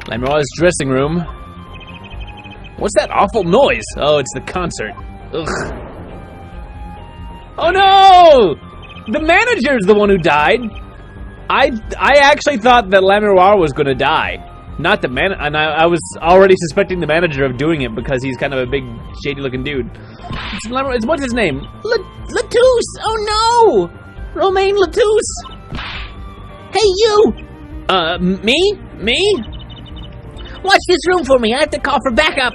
Lemuel's dressing room. What's that awful noise? Oh, it's the concert. Ugh. Oh no! The manager's the one who died. I actually thought that Lemuel was gonna die. Not the man, and I was already suspecting the manager of doing it because he's kind of a big, shady-looking dude. What's his name? Latouche! Oh no! Romaine Latouche! Hey, you! Me? Watch this room for me. I have to call for backup.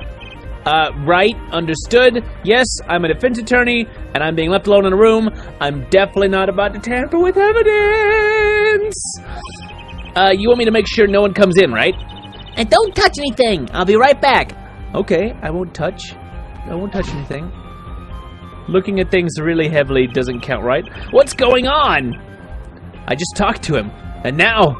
Right. Understood. Yes, I'm a defense attorney, and I'm being left alone in a room. I'm definitely not about to tamper with evidence. You want me to make sure no one comes in, right? And don't touch anything. I'll be right back. Okay, I won't touch. I won't touch anything. Looking at things really heavily doesn't count, right? What's going on? I just talked to him, and now...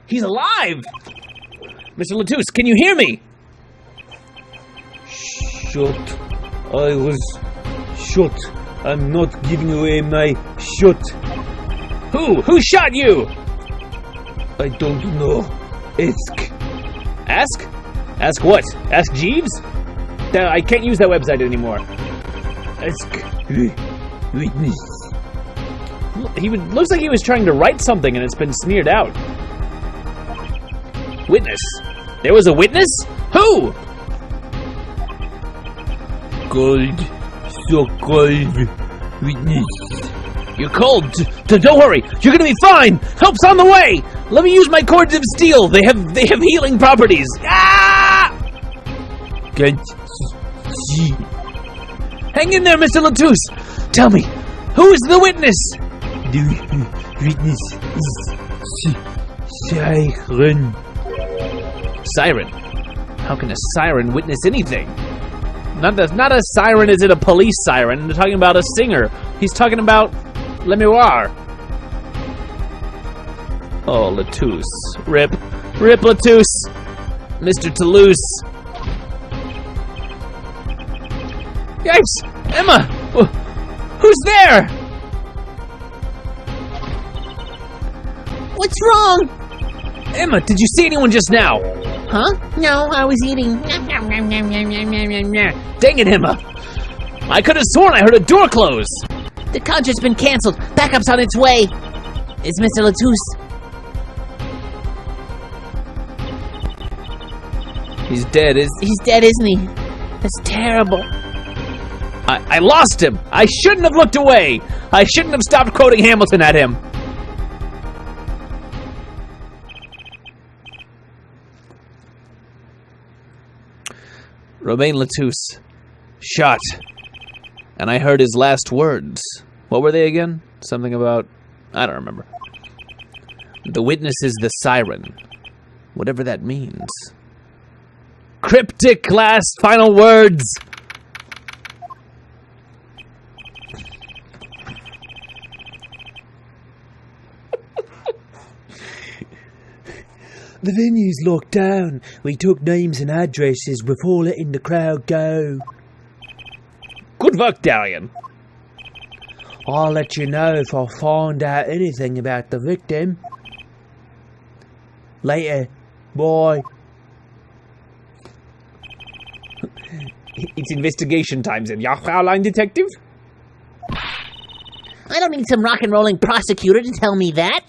He's alive! Mr. Latouche, can you hear me? Shot. I was shot. I'm not giving away my shot. Who shot you? I don't know. Ask. Ask? Ask what? Ask Jeeves? I can't use that website anymore. Ask witness. Looks like he was trying to write something and it's been smeared out. Witness. There was a witness? Who? Called. So-called witness. You're cold. Don't worry. You're gonna be fine. Help's on the way. Let me use my cords of steel. They have healing properties. Ah! Can't see. Hang in there, Mr. Latouche. Tell me, who is the witness? The witness is Siren. Siren? How can a siren witness anything? Not a siren as in a police siren. They're talking about a singer. He's talking about Lemuel. Oh, Latouche. Rip. Rip Latouche. Mr. Toulouse. Yikes! Emma! Who's there? What's wrong? Emma, did you see anyone just now? Huh? No, I was eating. Dang it, Emma! I could have sworn I heard a door close! The concert's been canceled. Backup's on its way. It's Mr. Latouche. He's dead, He's dead, isn't he? That's terrible. I lost him! I shouldn't have looked away! I shouldn't have stopped quoting Hamilton at him! Romaine Latouche. Shot. And I heard his last words. What were they again? Something about... I don't remember. The witness is the siren. Whatever that means. Cryptic last final words! The venue's locked down. We took names and addresses before letting the crowd go. Good work, Darian. I'll let you know if I find out anything about the victim. Later. Bye. It's investigation time, then, ja, Fraulein Detective? I don't need some rock and rolling prosecutor to tell me that.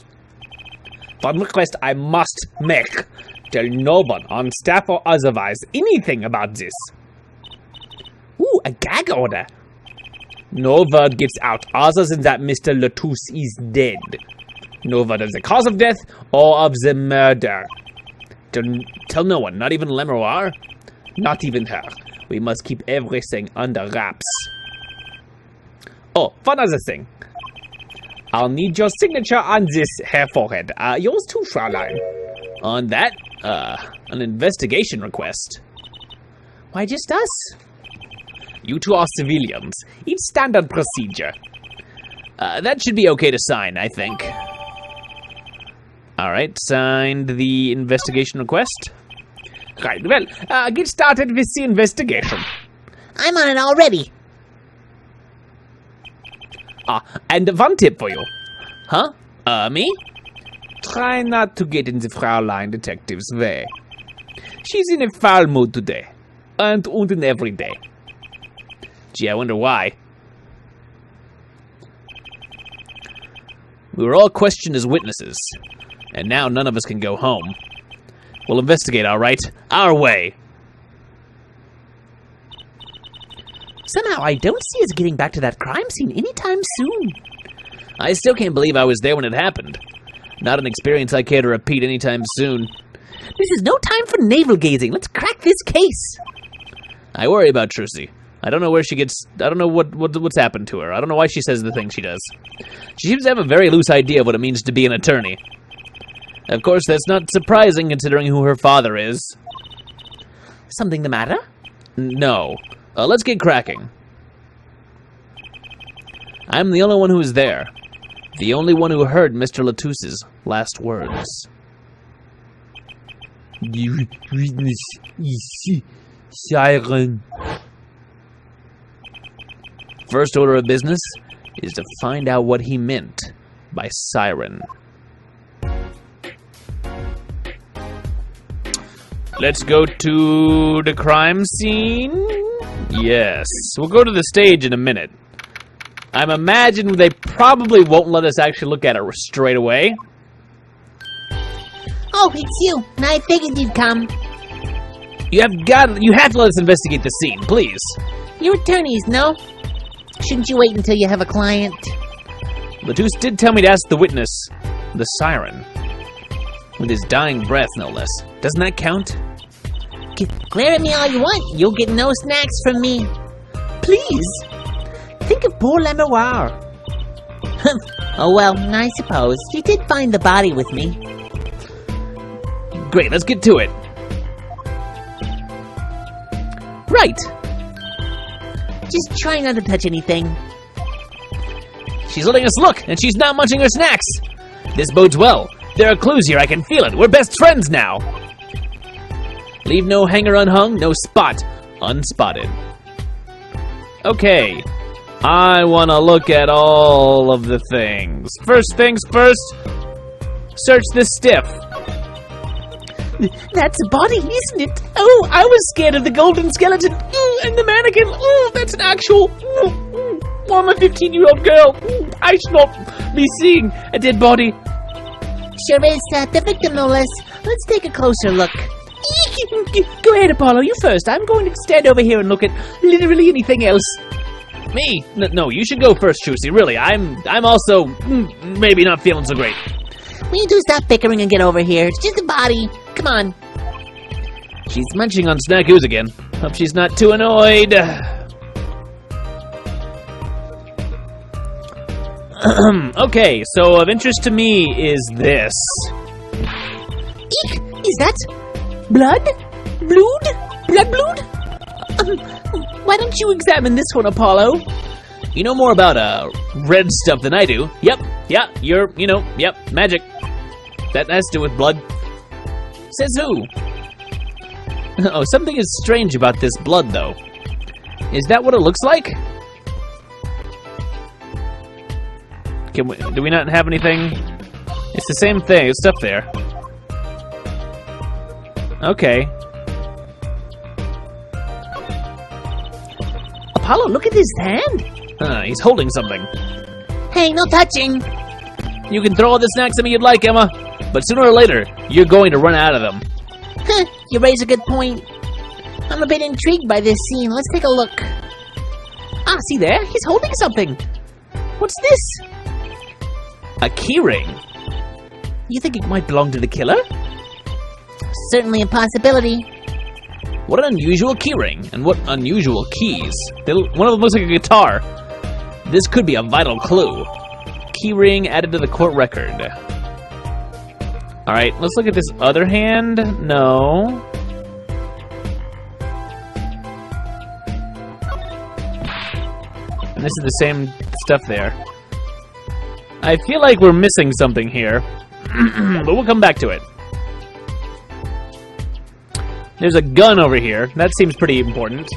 One request I must make. Tell no one on staff or otherwise anything about this. Ooh, a gag order. No word gets out other than that Mr. Latouche is dead. No word of the cause of death or of the murder. Tell no one, not even Lemuel. Not even her. We must keep everything under wraps. Oh, one other thing. I'll need your signature on this hair forehead. Yours too, Fraulein. On that, an investigation request. Why just us? You two are civilians. It's standard procedure. That should be okay to sign, I think. Alright, signed the investigation request. Right, well, get started with the investigation. I'm on it already. And one tip for you. Huh? Me? Try not to get in the Fraulein detective's way. She's in a foul mood today. And in every day. Gee, I wonder why. We were all questioned as witnesses. And now none of us can go home. We'll investigate, all right? Our way. Somehow, I don't see us getting back to that crime scene anytime soon. I still can't believe I was there when it happened. Not an experience I care to repeat anytime soon. This is no time for navel-gazing. Let's crack this case. I worry about Trucy. I don't know where she gets... I don't know what's happened to her. I don't know why she says the things she does. She seems to have a very loose idea of what it means to be an attorney. Of course, that's not surprising considering who her father is. Something the matter? No. Let's get cracking. I'm the only one who was there. The only one who heard Mr. Latusse's last words. The witness is siren. First order of business is to find out what he meant by siren. Let's go to the crime scene. Yes, we'll go to the stage in a minute. I'm imagining they probably won't let us actually look at it straight away. Oh, it's you. I figured you'd come. You have to let us investigate the scene, please. You're attorneys, no? Shouldn't you wait until you have a client? Latousse did tell me to ask the witness, the siren. With his dying breath, no less. Doesn't that count? Glare at me all you want. You'll get no snacks from me. Please. Think of poor Lemoir. Oh, well, I suppose. You did find the body with me. Great, let's get to it. Right. Just try not to touch anything. She's letting us look, and she's not munching her snacks. This bodes well. There are clues here, I can feel it. We're best friends now. Leave no hanger unhung, no spot unspotted. Okay. I want to look at all of the things. First things first, search the stiff. That's a body, isn't it? Oh, I was scared of the golden skeleton. Ooh, and the mannequin. Oh, that's an actual... Ooh, I'm a 15-year-old girl. Ooh, I should not be seeing a dead body. Sure is, the victim, no less. Let's take a closer look. Go ahead, Apollo, you first. I'm going to stand over here and look at literally anything else. Me? No, you should go first, Trucy. Really, I'm also maybe not feeling so great. Will you two stop bickering and get over here? It's just a body. Come on. She's munching on snackoos again. Hope she's not too annoyed. Okay, so of interest to me is this. Eek! Is that blood? Blood? Why don't you examine this one, Apollo? You know more about red stuff than I do. Yep, magic. That has to do with blood. Says who? Oh, something is strange about this blood, though. Is that what it looks like? Do we not have anything? It's the same thing. It's stuff there. Okay. Apollo, look at his hand. He's holding something. Hey, no touching. You can throw all the snacks at me you'd like, Emma, but sooner or later, you're going to run out of them. Huh, you raise a good point. I'm a bit intrigued by this scene. Let's take a look. Ah, see there? He's holding something. What's this? A keyring. You think it might belong to the killer? Certainly a possibility. What an unusual keyring, and what unusual keys. One of them looks like a guitar. This could be a vital clue. Keyring added to the court record. Alright, let's look at this other hand. No. And this is the same stuff there. I feel like we're missing something here. But we'll come back to it. There's a gun over here. That seems pretty important.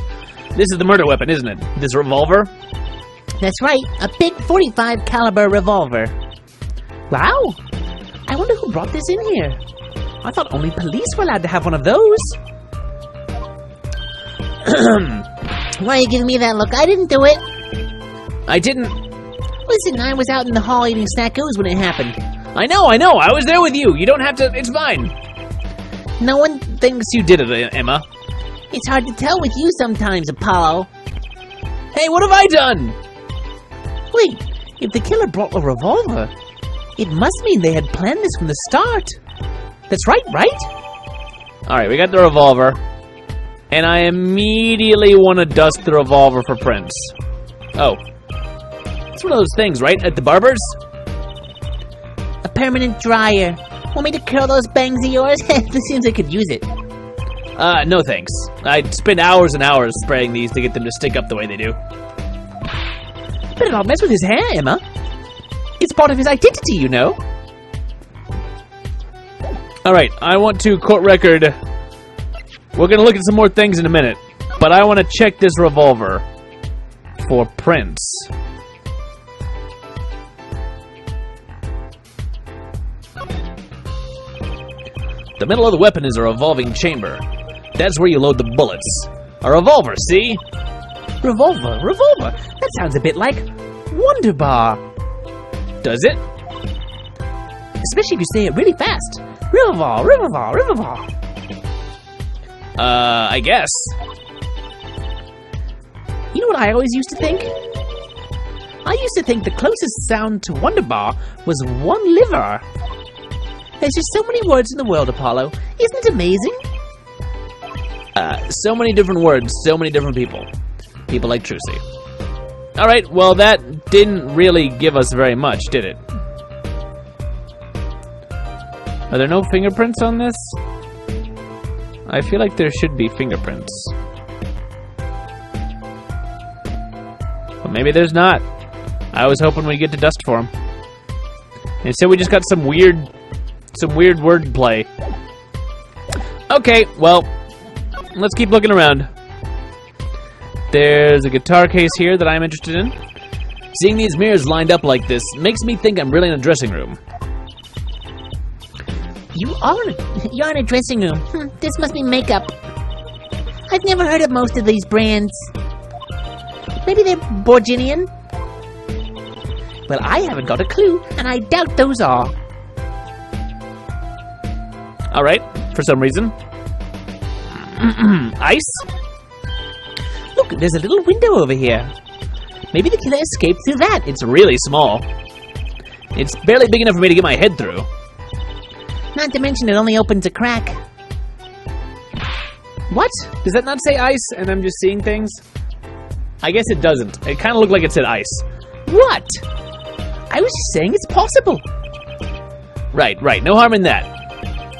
This is the murder weapon, isn't it? This revolver? That's right, a big 45 caliber revolver. Wow! I wonder who brought this in here. I thought only police were allowed to have one of those. Why are you giving me that look? I didn't do it. I didn't... Listen, I was out in the hall eating snackos when it happened. I know. I was there with you. You don't have to... It's fine. No one Thinks you did it, Emma. It's hard to tell with you sometimes, Apollo. Hey, what have I done? Wait, if the killer brought a revolver, it must mean they had planned this from the start. That's right? Alright, we got the revolver. And I immediately want to dust the revolver for prints. Oh. It's one of those things, right? At the barber's? A permanent dryer. Want me to curl those bangs of yours? This seems I could use it. No thanks. I'd spend hours and hours spraying these to get them to stick up the way they do. Better not mess with his hair, Emma. It's part of his identity, you know. Alright, I want to court record. We're gonna look at some more things in a minute, but I want to check this revolver for prints. The middle of the weapon is a revolving chamber. That's where you load the bullets. A revolver, see? Revolver? That sounds a bit like Wonder Bar. Does it? Especially if you say it really fast. Revolver. I guess. You know what I always used to think? I used to think the closest sound to Wonder Bar was one liver. There's just so many words in the world, Apollo. Isn't it amazing? So many different words, so many different people. People like Trucy. Alright, well that didn't really give us very much, did it? Are there no fingerprints on this? I feel like there should be fingerprints. But maybe there's not. I was hoping we'd get to dust for them. Instead we just got some weird wordplay. Okay, well, let's keep looking around. There's a guitar case here that I'm interested in. Seeing these mirrors lined up like this makes me think I'm really in a dressing room. You're in a dressing room. This must be makeup. I've never heard of most of these brands. Maybe they're Borginian? Well, I haven't got a clue, and I doubt those are. Alright, for some reason. Ice? Look, there's a little window over here. Maybe the killer escaped through that. It's really small. It's barely big enough for me to get my head through. Not to mention it only opens a crack. What? Does that not say ice and I'm just seeing things? I guess it doesn't. It kind of looked like it said ice. What? I was just saying it's possible. Right. No harm in that.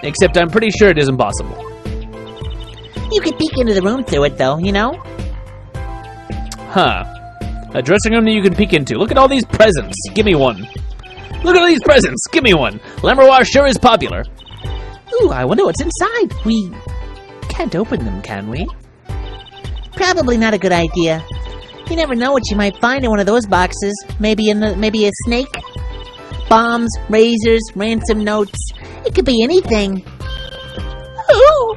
Except I'm pretty sure it isn't possible. You could peek into the room through it, though, you know? Huh. A dressing room that you can peek into. Look at all these presents. Give me one. Look at all these presents. Give me one. L'Amour sure is popular. Ooh, I wonder what's inside. We can't open them, can we? Probably not a good idea. You never know what you might find in one of those boxes. Maybe a snake? Bombs, razors, ransom notes. It could be anything. Oh!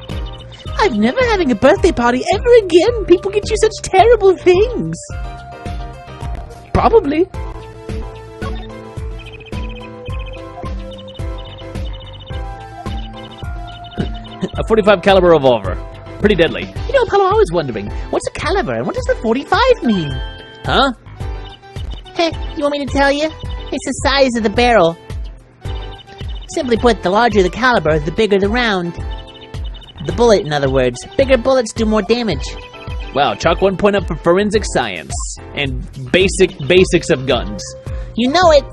I'm never having a birthday party ever again. People get you such terrible things. Probably. A 45 caliber revolver. Pretty deadly. You know, Apollo, I was wondering, what's a caliber and what does the 45 mean? Huh? Heh, you want me to tell you? It's the size of the barrel. Simply put, the larger the caliber, the bigger the round. The bullet, in other words. Bigger bullets do more damage. Wow, chalk 1 point up for forensic science. And basics of guns. You know it.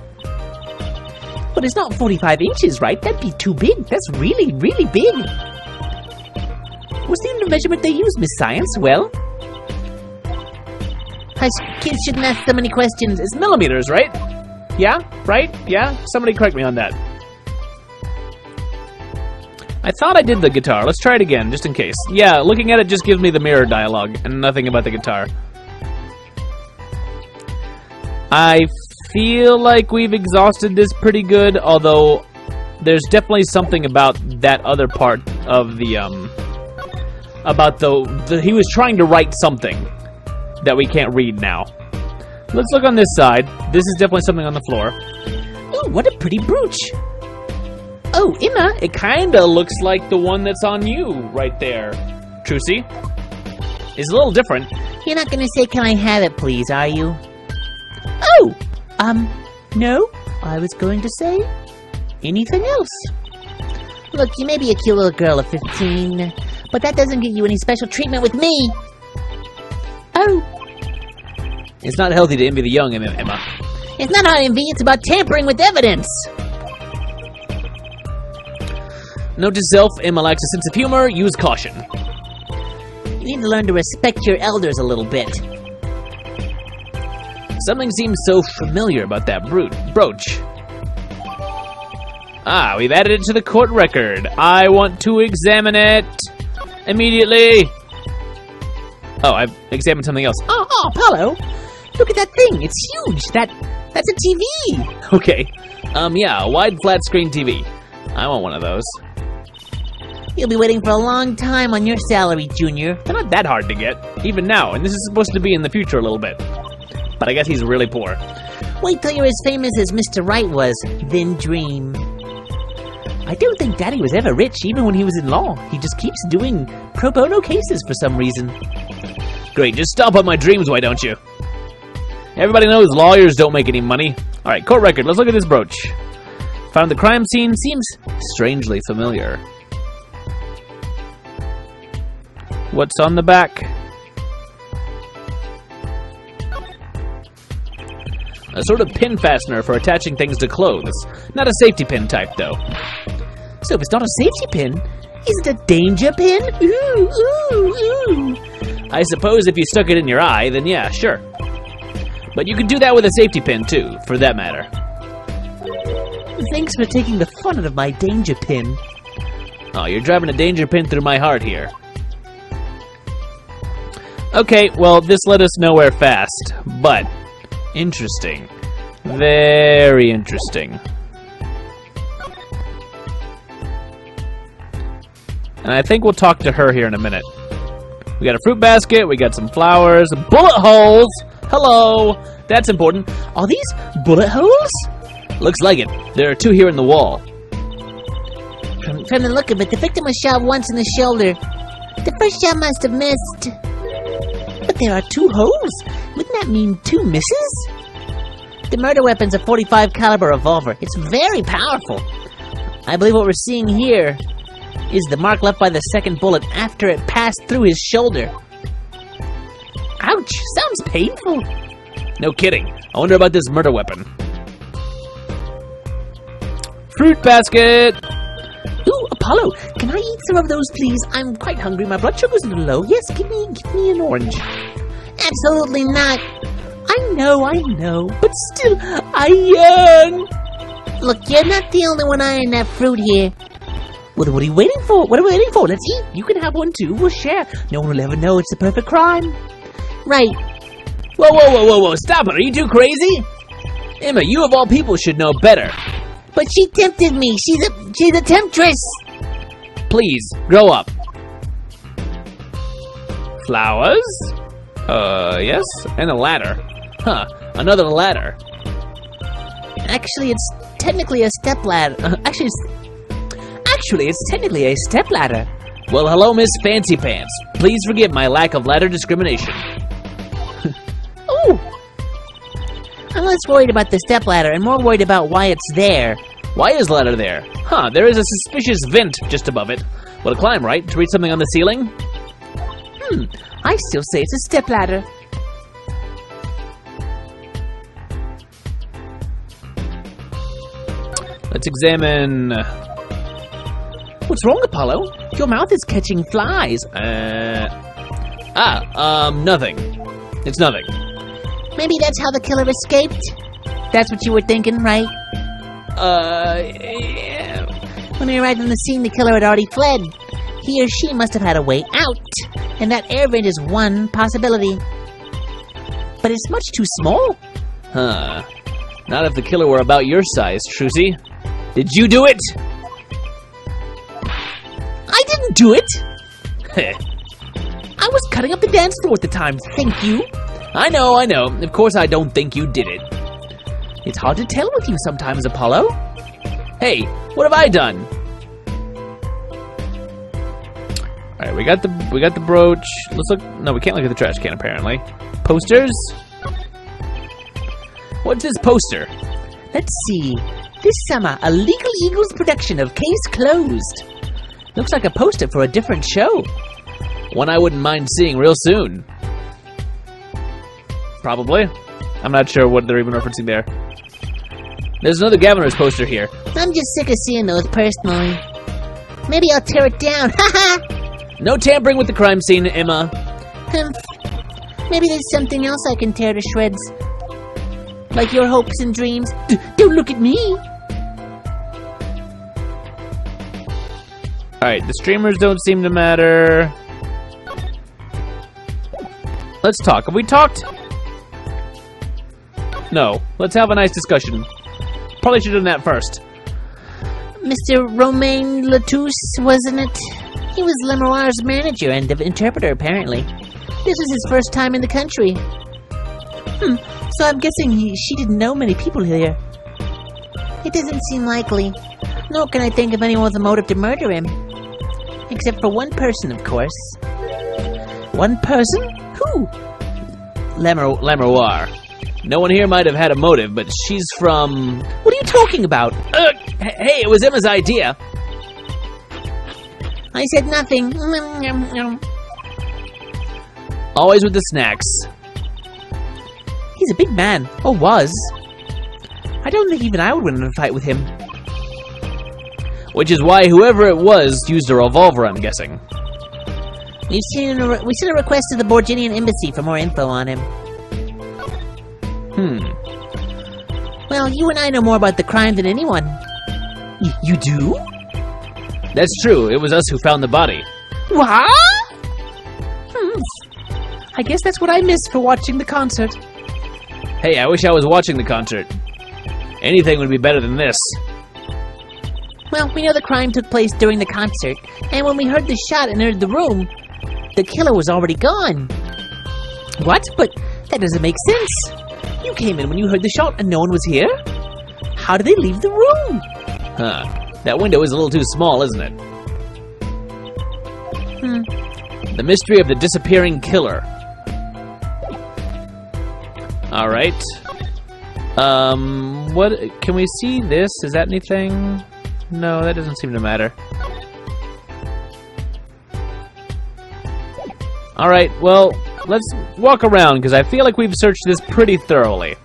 But it's not 45 inches, right? That'd be too big. That's really, really big. What's the unit of measurement they use, Miss Science? Well? Hush, kids shouldn't ask so many questions. It's millimeters, right? Yeah? Right? Yeah? Somebody correct me on that. I thought I did the guitar. Let's try it again, just in case. Yeah, looking at it just gives me the mirror dialogue and nothing about the guitar. I feel like we've exhausted this pretty good, although there's definitely something about that other part of the, about he was trying to write something that we can't read now. Let's look on this side. This is definitely something on the floor. Ooh, what a pretty brooch. Oh, Emma. It kinda looks like the one that's on you right there, Trucy. It's a little different. You're not gonna say, can I have it, please, are you? Oh! No. I was going to say anything else. Look, you may be a cute little girl of 15, but that doesn't get you any special treatment with me. Oh. It's not healthy to envy the young, Emma. It's not about envy, it's about tampering with evidence. Note to self, Emma lacks a sense of humor, use caution. You need to learn to respect your elders a little bit. Something seems so familiar about that brooch. Ah, we've added it to the court record. I want to examine it immediately. Oh, I've examined something else. Oh, Apollo! Look at that thing, it's huge! That's a TV! Okay. Yeah, a wide flat screen TV. I want one of those. You'll be waiting for a long time on your salary, Junior. They're not that hard to get, even now, and this is supposed to be in the future a little bit. But I guess he's really poor. Wait till you're as famous as Mr. Wright was, then dream. I don't think Daddy was ever rich, even when he was in law. He just keeps doing pro bono cases for some reason. Great, just stomp on my dreams, why don't you? Everybody knows lawyers don't make any money. Alright, court record, let's look at this brooch. Found the crime scene, seems strangely familiar. What's on the back? A sort of pin fastener for attaching things to clothes. Not a safety pin type, though. So if it's not a safety pin, is it a danger pin? Ooh, ooh, ooh. I suppose if you stuck it in your eye, then yeah, sure. But you could do that with a safety pin, too, for that matter. Thanks for taking the fun out of my danger pin. Oh, you're driving a danger pin through my heart here. Okay, well, this led us nowhere fast, but interesting. Very interesting. And I think we'll talk to her here in a minute. We got a fruit basket, we got some flowers, bullet holes! Hello! That's important. Are these bullet holes? Looks like it. There are 2 here in the wall. From the look of it, the victim was shot once in the shoulder. The first shot must have missed. But there are 2 holes. Wouldn't that mean 2 misses? The murder weapon's a .45 caliber revolver. It's very powerful. I believe what we're seeing here is the mark left by the second bullet after it passed through his shoulder. Ouch! Sounds painful. No kidding. I wonder about this murder weapon. Fruit basket! Ooh, Apollo, can I eat some of those, please? I'm quite hungry. My blood sugar's a little low. Yes, give me an orange. Absolutely not. I know, but still, I yearn. Look, you're not the only one eyeing that fruit here. Well, what are you waiting for? What are we waiting for? Let's eat. You can have one too. We'll share. No one will ever know it's the perfect crime. Right. Whoa, stop it. Are you too crazy? Emma, you of all people should know better. But she tempted me. She's a temptress. Please, grow up. Flowers? Yes? And a ladder. Huh, another ladder. Actually, it's technically a stepladder. Actually, it's technically a stepladder. Well, hello, Miss Fancy Pants. Please forgive my lack of ladder discrimination. Ooh! I'm less worried about the stepladder and more worried about why it's there. Why is ladder there? Huh, there is a suspicious vent just above it. Well, to climb, right? To read something on the ceiling? I still say it's a stepladder. Let's examine... What's wrong, Apollo? Your mouth is catching flies. Nothing. It's nothing. Maybe that's how the killer escaped? That's what you were thinking, right? Yeah. When we arrived on the scene, the killer had already fled. He or she must have had a way out, and that air vent is one possibility. But it's much too small. Huh. Not if the killer were about your size, Trucy. Did you do it? I didn't do it! I was cutting up the dance floor at the time, thank you. I know. Of course I don't think you did it. It's hard to tell with you sometimes, Apollo. Hey, what have I done? Alright, we got the brooch. Let's look. No, we can't look at the trash can apparently. Posters? What's this poster? Let's see. This summer, a Legal Eagles production of Case Closed. Looks like a poster for a different show. One I wouldn't mind seeing real soon. Probably. I'm not sure what they're even referencing there. There's another Gaviner's poster here. I'm just sick of seeing those personally. Maybe I'll tear it down. Haha! No tampering with the crime scene, Emma. Maybe there's something else I can tear to shreds. Like your hopes and dreams. Don't look at me! Alright, the streamers don't seem to matter. Let's talk. Have we talked? No. Let's have a nice discussion. Probably should have done that first. Mr. Romain Latouche, wasn't it? He was Lemoire's manager and interpreter, apparently. This was his first time in the country. So I'm guessing she didn't know many people here. It doesn't seem likely. Nor can I think of anyone with a motive to murder him. Except for one person, of course. One person? Who? Lemoire. No one here might have had a motive, but she's from... What are you talking about? Hey, it was Emma's idea. I said nothing. Always with the snacks. He's a big man, or was. I don't think even I would win in a fight with him. Which is why whoever it was used a revolver, I'm guessing. We sent a request to the Borginian embassy for more info on him. Well, you and I know more about the crime than anyone. You do? That's true. It was us who found the body. What? I guess that's what I missed for watching the concert. Hey, I wish I was watching the concert. Anything would be better than this. Well, we know the crime took place during the concert, and when we heard the shot and entered the room, the killer was already gone. What? But that doesn't make sense. You came in when you heard the shot and no one was here? How did they leave the room? That window is a little too small, isn't it? The mystery of the disappearing killer. Alright. What, can we see this? Is that anything? No, that doesn't seem to matter. Alright, well, let's walk around, because I feel like we've searched this pretty thoroughly.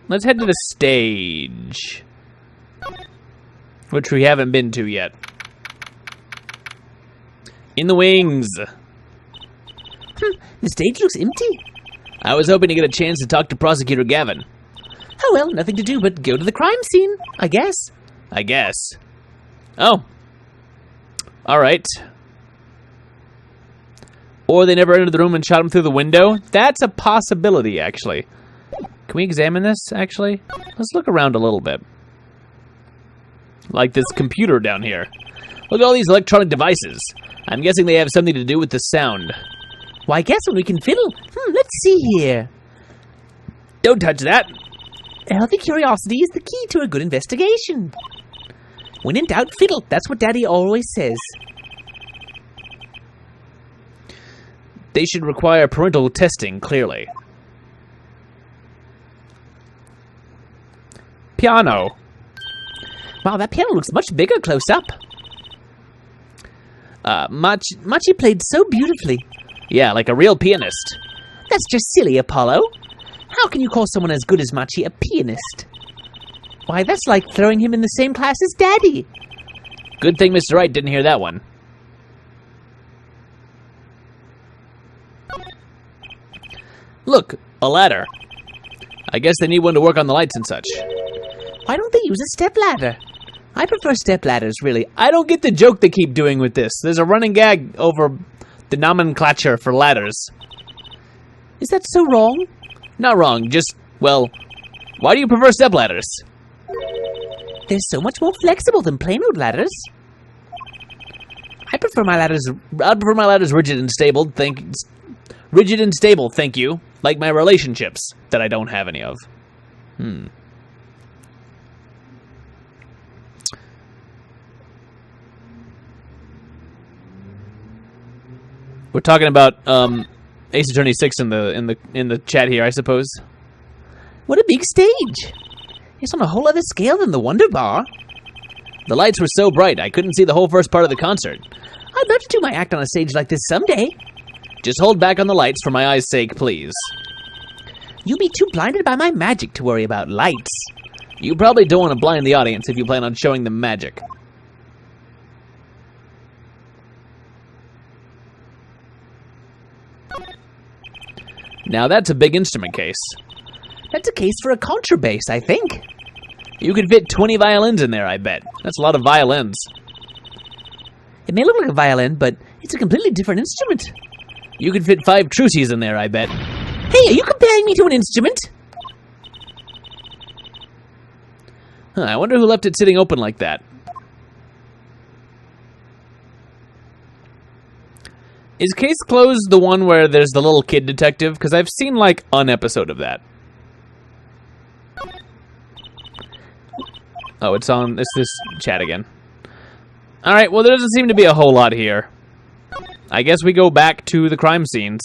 Let's head to the stage. Which we haven't been to yet. In the wings. The stage looks empty. I was hoping to get a chance to talk to Prosecutor Gavin. Oh well, nothing to do but go to the crime scene, I guess. Oh. Alright. Or they never entered the room and shot him through the window? That's a possibility, actually. Can we examine this, actually? Let's look around a little bit. Like this computer down here. Look at all these electronic devices. I'm guessing they have something to do with the sound. Why, I guess when we can fiddle. Let's see here. Don't touch that. Healthy curiosity is the key to a good investigation. When in doubt, fiddle. That's what Daddy always says. They should require parental testing, clearly. Piano. Wow, that piano looks much bigger close up. Machi played so beautifully. Yeah, like a real pianist. That's just silly, Apollo. How can you call someone as good as Machi a pianist? Why, that's like throwing him in the same class as Daddy. Good thing Mr. Wright didn't hear that one. Look, a ladder. I guess they need one to work on the lights and such. Why don't they use a stepladder? I prefer stepladders, really. I don't get the joke they keep doing with this. There's a running gag over the nomenclature for ladders. Is that so wrong? Not wrong, just, well, why do you prefer stepladders? They're so much more flexible than plain old ladders. I prefer my ladders rigid and stable, thank you. Like my relationships, that I don't have any of. We're talking about Ace Attorney 6 in the chat here, I suppose. What a big stage! It's on a whole other scale than the Wonder Bar. The lights were so bright, I couldn't see the whole first part of the concert. I'd love to do my act on a stage like this someday. Just hold back on the lights for my eyes' sake, please. You'll be too blinded by my magic to worry about lights. You probably don't want to blind the audience if you plan on showing them magic. Now that's a big instrument case. That's a case for a contrabass, I think. You could fit 20 violins in there, I bet. That's a lot of violins. It may look like a violin, but it's a completely different instrument. You could fit 5 trucies in there, I bet. Hey, are you comparing me to an instrument? I wonder who left it sitting open like that. Is Case Closed the one where there's the little kid detective? Because I've seen, like, an episode of that. Oh, it's this chat again. Alright, well, there doesn't seem to be a whole lot here. I guess we go back to the crime scenes.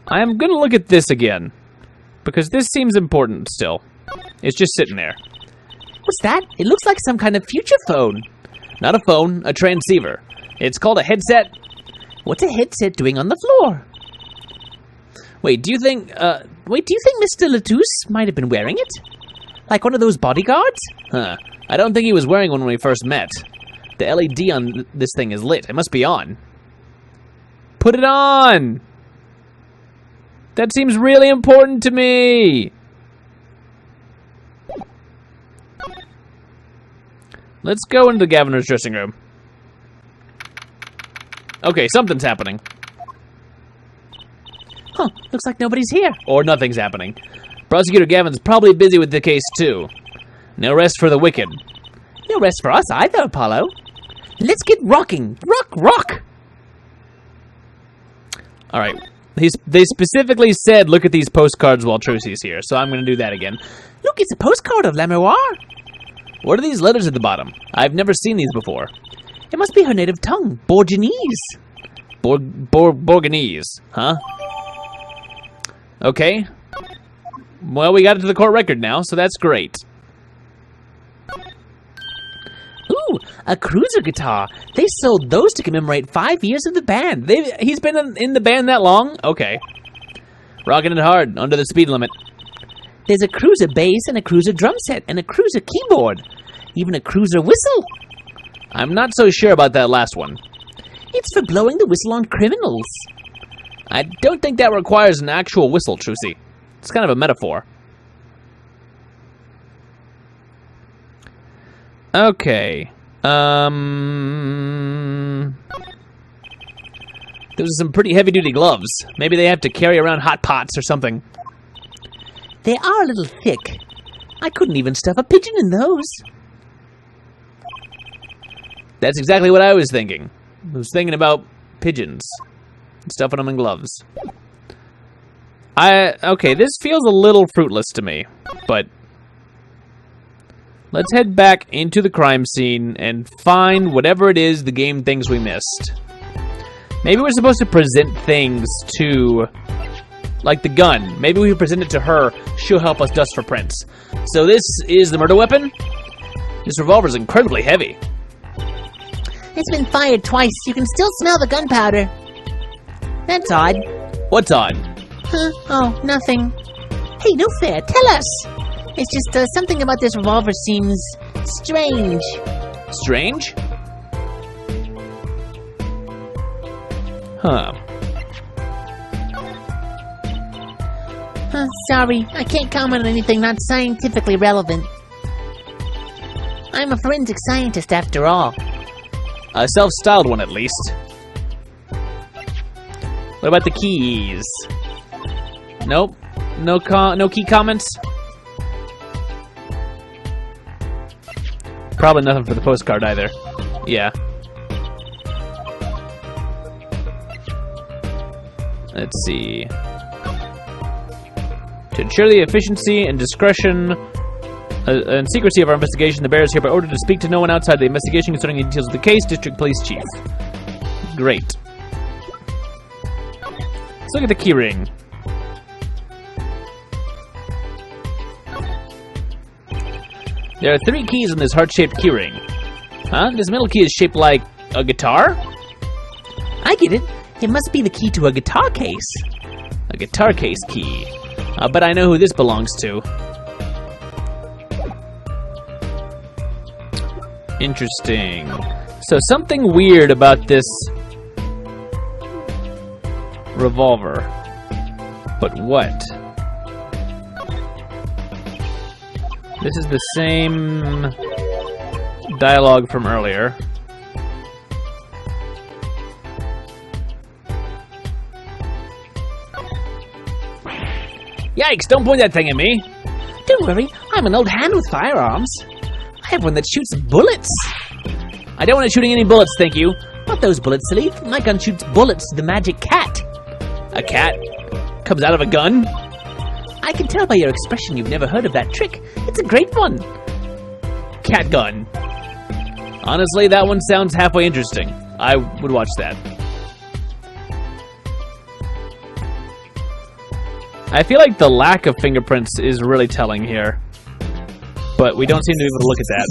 I am gonna look at this again. Because this seems important still. It's just sitting there. What's that? It looks like some kind of future phone. Not a phone, a transceiver. It's called a headset. What's a headset doing on the floor? Wait, do you think Mr. Latouche might have been wearing it? Like one of those bodyguards? Huh. I don't think he was wearing one when we first met. The LED on this thing is lit. It must be on. Put it on! That seems really important to me! Let's go into the governor's dressing room. Okay, something's happening. Huh, looks like nobody's here. Or nothing's happening. Prosecutor Gavin's probably busy with the case, too. No rest for the wicked. No rest for us either, Apollo. Let's get rocking. Rock! Alright. They specifically said, look at these postcards while Trucy's here, so I'm going to do that again. Look, it's a postcard of Lamoire. What are these letters at the bottom? I've never seen these before. It must be her native tongue, Bourgeois. Bourgeois, huh? Okay. Well, we got it to the court record now, so that's great. Ooh, a cruiser guitar. They sold those to commemorate 5 years of the band. He's been in the band that long? Okay. Rocking it hard, under the speed limit. There's a cruiser bass and a cruiser drum set and a cruiser keyboard. Even a cruiser whistle. I'm not so sure about that last one. It's for blowing the whistle on criminals. I don't think that requires an actual whistle, Trucy. It's kind of a metaphor. Okay. Those are some pretty heavy-duty gloves. Maybe they have to carry around hot pots or something. They are a little thick. I couldn't even stuff a pigeon in those. That's exactly what I was thinking. I was thinking about pigeons. And stuffing them in gloves. Okay, this feels a little fruitless to me, but let's head back into the crime scene and find whatever it is the game thinks we missed. Maybe we're supposed to present things to, like the gun. Maybe we present it to her. She'll help us dust for prints. So this is the murder weapon? This revolver is incredibly heavy. It's been fired twice. You can still smell the gunpowder. That's odd. What's odd? Huh? Oh, nothing. Hey, no fair. Tell us. It's just something about this revolver seems strange. Strange? Huh. Sorry, I can't comment on anything not scientifically relevant. I'm a forensic scientist after all. A self-styled one, at least. What about the keys? Nope. No key comments? Probably nothing for the postcard either. Yeah. Let's see. To ensure the efficiency and discretion and secrecy of our investigation, the bearer is hereby ordered to speak to no one outside the investigation concerning the details of the case. District Police Chief. Great. Let's look at the keyring. There are 3 keys in this heart-shaped keyring. Huh? This middle key is shaped like a guitar? I get it. It must be the key to a guitar case. A guitar case key. But I know who this belongs to. Interesting. So something weird about this revolver. But what? This is the same dialogue from earlier. Yikes, don't point that thing at me! Don't worry, I'm an old hand with firearms. I have one that shoots bullets. I don't want it shooting any bullets, thank you. Not those bullets, silly. My gun shoots bullets to the magic cat. A cat? Comes out of a gun? I can tell by your expression you've never heard of that trick. It's a great one. Cat gun. Honestly, that one sounds halfway interesting. I would watch that. I feel like the lack of fingerprints is really telling here. But we don't seem to be able to look at that.